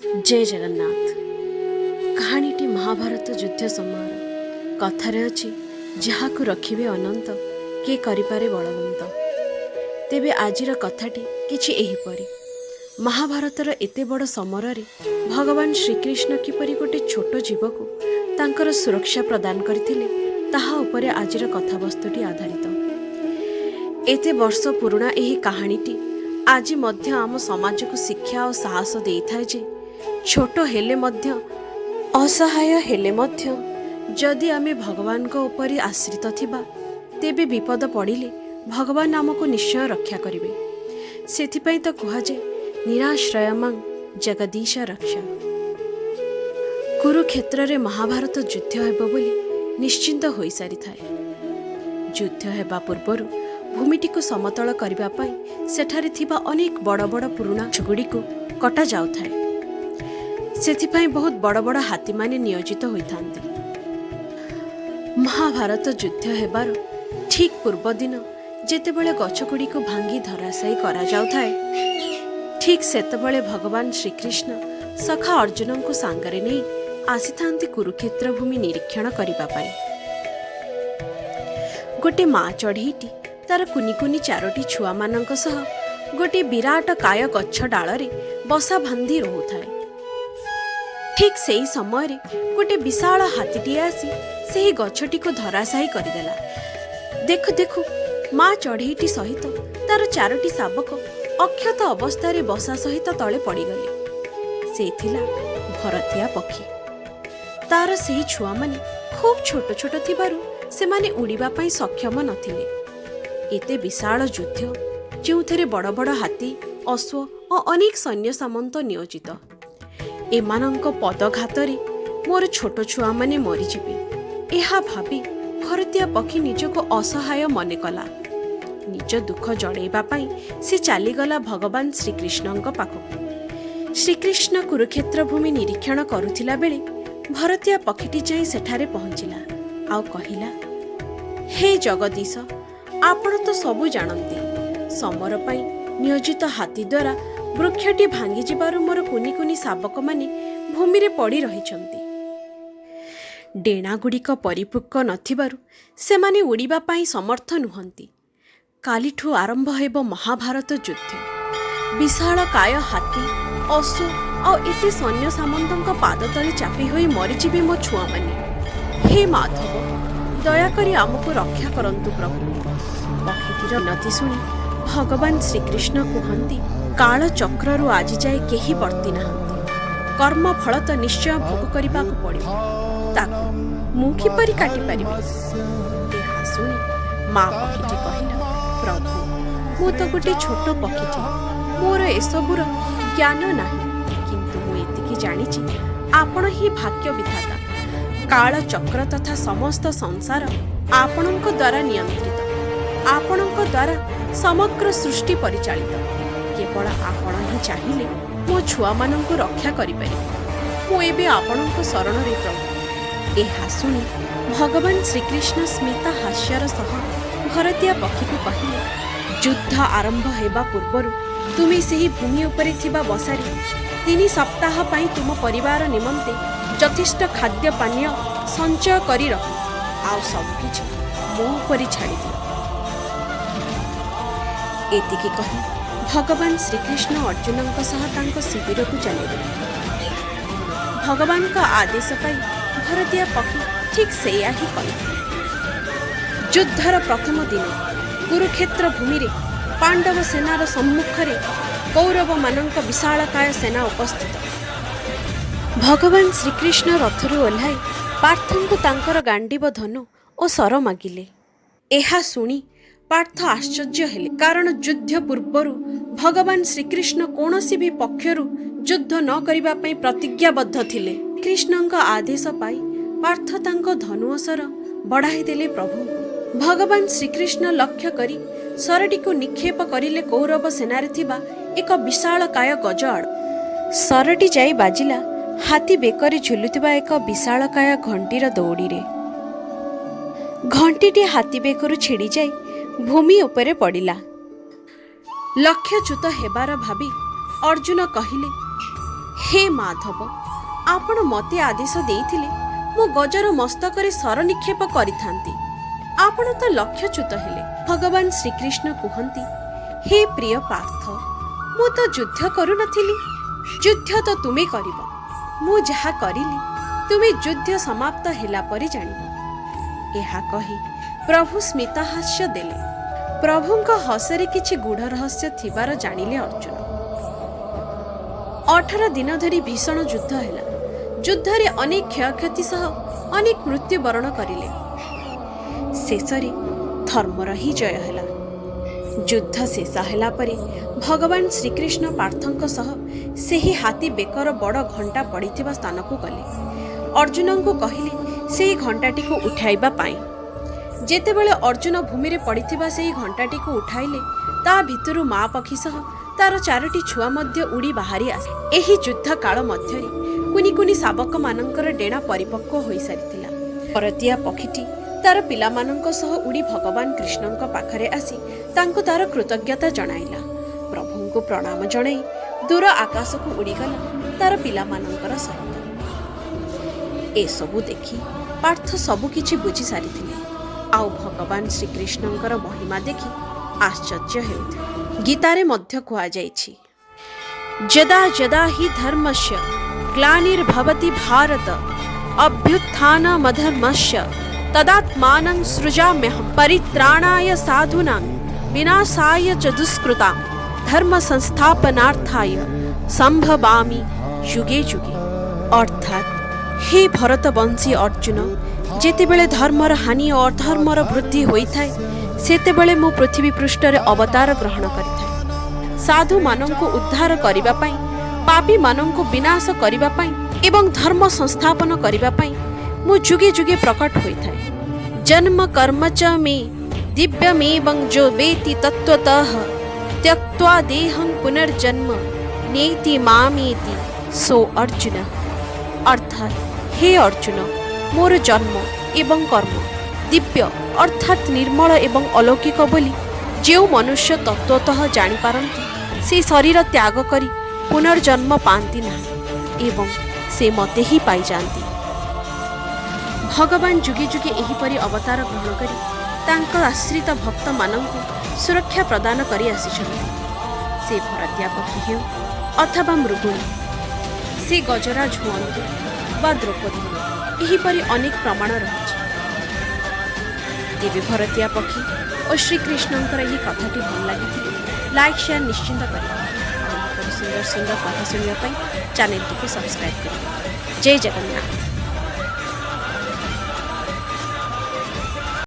जय जगन्नाथ। कहानीटी महाभारत युद्ध समय कथारे अच्छी जहाकु रखिबे अनंत किए करिपारे बलवंत। तेबे आजिर कथाटी किछि एहिपरि। महाभारतर एते बड़ समରରେ भगवान श्रीकृष्ण किपरि गोटे छोट जीवको तांकर सुरक्षा प्रदान करथिले ताहा उपरे आजिर कथावस्तुटी आधारित। एते वर्ष पुराणा एही कहानीटी आज मध्य आम समाज को शिक्षा और साहस देइथाय जे छोट हेले मध्य असहाय हेले मध्य जदि आमे भगवान को ऊपर आश्रित थिबा तेबे विपद पड़िले भगवान आमको निश्चय रक्षा करिवे। सेथिपई तो कुहाजे निराश्रयमां जगदीश रक्षा। कुरुक्षेत्र रे महाभारत युद्ध हेबो बोली निश्चिंत होई सारी थाए। युद्ध हेबा पूर्वरु भूमिटी को समतल करबा पई सेठारे थिबा अनेक बड़ बड़ पुराणा झुगुड़ी को कटा जाउथाए। सेथिपई बहुत बड़ बड़ हाथी माने नियोजित होइथांते। महाभारत युद्ध हेबार ठीक पूर्व दिन जेतेबेले गछगुड़ी को भांगी धराशायी करा जाउथाए, ठीक सेतेबेले भगवान श्रीकृष्ण सखा अर्जुन को सांगरे नहीं आसीथांती कुरुक्षेत्र भूमि निरीक्षण करिबा पई। गोटे माँ चढ़ईटी तार कुनी कुनी चारोटी छुआ मानक सह गोटे विराट काय गछ डालरे बसा बांधी रहुथाए। ठीक सेही समय गोटे विशाल हाथीटी आसी सेही गछटी को धराशायी करदेला। देखु देखु माँ चढ़ईटी सहित तार चारोटी शावक अक्षत अवस्था बसा सहित तले पड़गले। से थिला भरतिया पक्षी। तार सेही छुआ माने खूब छोट छोट थिबारु सेमाने उड़ीबा पई सक्षम नथिले। एते विशाल युद्ध जोंथेरे बड़ बड़ हाथी अश्व और अनेक सैन्य सामंत नियोजित। एमानंक पदघातरे मोर छोट छुआ माने मरीजिबे एहा भाबी भरतिया पक्षी निजको असहाय मने कला। निज दुख जणैबा पई से चलीगला भगवान श्रीकृष्णଙ୍କ पाखକୁ। श्रीकृष्ण कुरुक्षेत्र भूमि निरीक्षण करुथिला बेले भरतिया पक्षीटी जाई सेठारे पहुंचिला आउ कहिला, हे जगदीश, आपण तो सबु जानते। समर पई नियोजित हाथी द्वारा वृक्षटी भांगी जिबारु मोर कुनी कुनी शावक माने भूमि रे पड़ी रहिछंती। डेणा गुड़िक परिपक्व नथिबारु सेमाने उड़ीबा पई समर्थ नुहंती। कालीठू आरंभ हेबो महाभारत युद्ध। विशाल काय हाथी अश्व और एते सैन्य सामंतक पाद तले चापी होई मरीजिबे मो छुआ माने। हे माधव, दयाकरी आमको रक्षा करंतु प्रभु। पक्षीटीर नति शुणी भगवान श्रीकृष्ण कहती, काल चक्रु आज जाए केही वर्ती नाहंती। कर्म फल तो निश्चय भोग करने को पड़ो, ताकू मु किपरि काटी पारिबे। एहा शुणी माँ पक्षीटी कहिला, प्रभु मु तो गोटे छोट पक्षीटी, मोर एसबुर ज्ञान नाही, किंतु मु एतिकी जानिछि आपण ही भाग्य विधाता। काल चक्र तथा समस्त संसार आपणଙ୍କ द्वारा नियंत्रित। आपणଙ୍କ द्वारा समग्र सृष्टि परिचालित। केवल आपण ही चाहिए मो छुआ मानंको रक्षा करिपारे। मु एबे आपणଙ୍କ शरण रे प्रभु। एहा सुनी भगवान श्रीकृष्ण स्मिता हास्यर सह भरतिया पक्षी को कहिले, युद्ध आरंभ हेबा पूर्वरु तुमी सेही भूमि उपरे थिबा बसारी 3 सप्ताह पई तुम परिवार निमंते यथेष्ट खाद्य पानीय संचय करी रख, आउ सबकिछि मो उपरि छाड़ी दियो। एतिकी कही भगवान श्रीकृष्ण अर्जुनଙ୍କ सह तांको शिविर को चलीगले। भगवान का आदेश पाई भरतिया पक्षी ठीक सेया ही कला। युद्धर प्रथम दिन कुरुक्षेत्र भूमि रे पांडव सेनार सम्मुखरे कौरव मानंक विशालकाय सेना उपस्थित। भगवान श्रीकृष्ण रथरु ओह्लाई पार्थंक तांकर गांडीव धनु और सर मागिले। एहा शुणी पार्थ आश्चर्य हेले, कारण युद्ध पूर्वरु भगवान श्रीकृष्ण कौनसी भी पक्षरु युद्ध न करिबा पई प्रतिज्ञाबद्ध थिले। कृष्णଙ୍କ आदेश पाई पार्थ तांको धनु सर बढ़ाई देले प्रभु। भगवान श्रीकृष्ण लक्ष्य करी सरटी को निक्षेप करिले कौरव सेनारे थिबा एक विशाल काय गज आड़। सरटी जाई बाजिला हाथी बेकरी झुलुथिबा एक विशाल काय घंटीर दौड़ी रे। घंटीटी हाथी बेकरु छिड़ी जाई भूमि उपरे पड़िला। लक्ष्यच्युत हेबार भाबी अर्जुन कहिले, हे ମାଧବ, ଆପଣ ମୋତେ ଆଦେଶ ଦେଇଥିଲେ ମୁଁ ଗଜର ମସ୍ତକରେ ସର ନିକ୍ଷେପ କରିଥାନ୍ତି। ଆପଣ ତ ଲକ୍ଷ୍ୟଚ୍ୟୁତ ହେଲେ। ଭଗବାନ ଶ୍ରୀକୃଷ୍ଣ କୁହନ୍ତି, ହେ ପ୍ରିୟ ପାର୍ଥ, ମୁଁ ତ ଯୁଦ୍ଧ କରୁନଥିଲି। ଯୁଦ୍ଧ ତ ତୁମେ କରିବ। ମୁଁ ଯାହା କରିଲି ତୁମେ ଯୁଦ୍ଧ ସମାପ୍ତ ହେଲା ପରେ ଜାଣିବ। ଏହା କହି ପ୍ରଭୁ ସ୍ମିତହାସ୍ୟ ଦେଲେ। ପ୍ରଭୁଙ୍କ ହସରେ କିଛି ଗୂଢ଼ ରହସ୍ୟ ଥିବାର ଜାଣିଲେ ଅର୍ଜୁନ। 18 ଦିନ ଧରି ଭୀଷଣ ଯୁଦ୍ଧ ହେଲା। ଯୁଦ୍ଧରେ ଅନେକ କ୍ଷୟକ୍ଷତି ସହ ଅନେକ ମୃତ୍ୟୁବରଣ କରିଲେ। ଶେଷରେ ଧର୍ମର ହିଁ ଜୟ ହେଲା। ଯୁଦ୍ଧ ଶେଷ ହେଲା ପରେ ଭଗବାନ ଶ୍ରୀକୃଷ୍ଣ ପାର୍ଥଙ୍କ ସହ ସେହି ହାତୀ ବେକର ବଡ଼ ଘଣ୍ଟା ପଡ଼ିଥିବା ସ୍ଥାନକୁ ଗଲେ। ଅର୍ଜୁନଙ୍କୁ କହିଲେ ସେହି ଘଣ୍ଟାଟିକୁ ଉଠାଇବା ପାଇଁ। ଯେତେବେଳେ ଅର୍ଜୁନ ଭୂମିରେ ପଡ଼ିଥିବା ସେହି ଘଣ୍ଟାଟିକୁ ଉଠାଇଲେ, ତା ଭିତରୁ ମା ପକ୍ଷୀ ସହ ତାର 4ଟି ଛୁଆ ମଧ୍ୟ ଉଡ଼ି ବାହାରି ଆସେ। ଏହି ଯୁଦ୍ଧ କାଳ ମଧ୍ୟରେ କୁନି କୁନି ଶାବକମାନଙ୍କର ଡେଣା ପରିପକ୍ୱ ହୋଇସାରିଥିଲା। ପରତିଆ ପକ୍ଷୀଟି ତାର ପିଲାମାନଙ୍କ ସହ ଉଡ଼ି ଭଗବାନ କୃଷ୍ଣଙ୍କ ପାଖରେ ଆସି ତାଙ୍କୁ ତାର କୃତଜ୍ଞତା ଜଣାଇଲା। ପ୍ରଭୁଙ୍କୁ ପ୍ରଣାମ ଜଣାଇ ଦୂର ଆକାଶକୁ ଉଡ଼ିଗଲା ତାର ପିଲାମାନଙ୍କର ସହିତ। ଏସବୁ ଦେଖି ପାର୍ଥ ସବୁକିଛି ବୁଝି ସାରିଥିଲେ। ଆଉ ଭଗବାନ ଶ୍ରୀକୃଷ୍ଣଙ୍କର ମହିମା ଦେଖି ଆଶ୍ଚର୍ଯ୍ୟ ହେଉଥିଲେ। ଗୀତାରେ ମଧ୍ୟ କୁହାଯାଇଛି, ଯଦା ଯଦା ହି ଧର୍ମସ୍ୟ ଗ୍ଲାନିର୍ଭବତି ଭାରତ ଅଭ୍ୟୁତ୍ଥାନମଧର୍ମସ୍ୟ ତଦାତ୍ମାନଂ ସୃଜାମ୍ୟହଂ ପରିତ୍ରାଣାୟ ସାଧୂନାଂ ବିନାଶାୟ ଚ ଦୁଷ୍କୃତାଂ ଧର୍ମ ସଂସ୍ଥାପନାର୍ଥାୟ ସମ୍ଭବାମି ଯୁଗେ ଯୁଗେ। ଅର୍ଥାତ୍ ହେ ଭରତବଂଶୀ ଅର୍ଜୁନ, ଯେତେବେଳେ ଧର୍ମର ହାନି ଓ ଅଧର୍ମର ବୃଦ୍ଧି ହୋଇଥାଏ, ସେତେବେଳେ ମୁଁ ପୃଥିବୀ ପୃଷ୍ଠରେ ଅବତାର ଗ୍ରହଣ କରିଥାଏ। ସାଧୁମାନଙ୍କୁ ଉଦ୍ଧାର କରିବା ପାଇଁ, ପାପୀମାନଙ୍କୁ ବିନାଶ କରିବା ପାଇଁ ଏବଂ ଧର୍ମ ସଂସ୍ଥାପନ କରିବା ପାଇଁ ମୁଁ ଯୁଗେ ଯୁଗେ ପ୍ରକଟ ହୋଇଥାଏ। ଜନ୍ମ କର୍ମ ଚ ମେ ଦିବ୍ୟମେବଂ ଯୋ ବେତି ତତ୍ତ୍ୱତଃ ତ୍ୟକ୍ତ୍ୱା ଦେହଂ ପୁନର୍ଜନ୍ମ ନେତି ମାମେତି ସୋ ଅର୍ଜୁନ। ଅର୍ଥାତ୍ ହେ ଅର୍ଜୁନ, ମୋର ଜନ୍ମ ଏବଂ କର୍ମ ଦିବ୍ୟ ଅର୍ଥାତ୍ ନିର୍ମଳ ଏବଂ ଅଲୌକିକ ବୋଲି ଯେଉଁ ମନୁଷ୍ୟ ତତ୍ତ୍ୱତଃ ଜାଣିପାରନ୍ତି, ସେ ଶରୀର ତ୍ୟାଗ କରି ପୁନର୍ଜନ୍ମ ପାଆନ୍ତି ନାହିଁ ଏବଂ ସେ ମୋତେ ହିଁ ପାଇଯାଆନ୍ତି। ଭଗବାନ ଯୁଗେ ଯୁଗେ ଏହିପରି ଅବତାର ଗ୍ରହଣ କରି ତାଙ୍କ ଆଶ୍ରିତ ଭକ୍ତମାନଙ୍କୁ ସୁରକ୍ଷା ପ୍ରଦାନ କରି ଆସିଛନ୍ତି। ସେ ଭରତିଆ ପକ୍ଷୀ ହେଉ ଅଥବା ମୃଗୁଣୀ, ସେ ଗଜରାଜ ହୁଅନ୍ତୁ ବା ଦ୍ରୌପଦୀ, ଏହିପରି ଅନେକ ପ୍ରମାଣ ରହିଛି। ତେବେ ଭରତିଆ ପକ୍ଷୀ ଓ ଶ୍ରୀକୃଷ୍ଣଙ୍କର ଏହି କଥାଟି ଭଲ ଲାଗିଥିଲେ ଲାଇକ୍ ସେୟାର ନିଶ୍ଚିନ୍ତ କରିବେ। ଏହିପରି ସୁନ୍ଦର ସୁନ୍ଦର କଥା ଶୁଣିବା ପାଇଁ ଚ୍ୟାନେଲଟିକୁ ସବସ୍କ୍ରାଇବ୍ କରିବେ। ଜୟ ଜଗନ୍ନାଥ।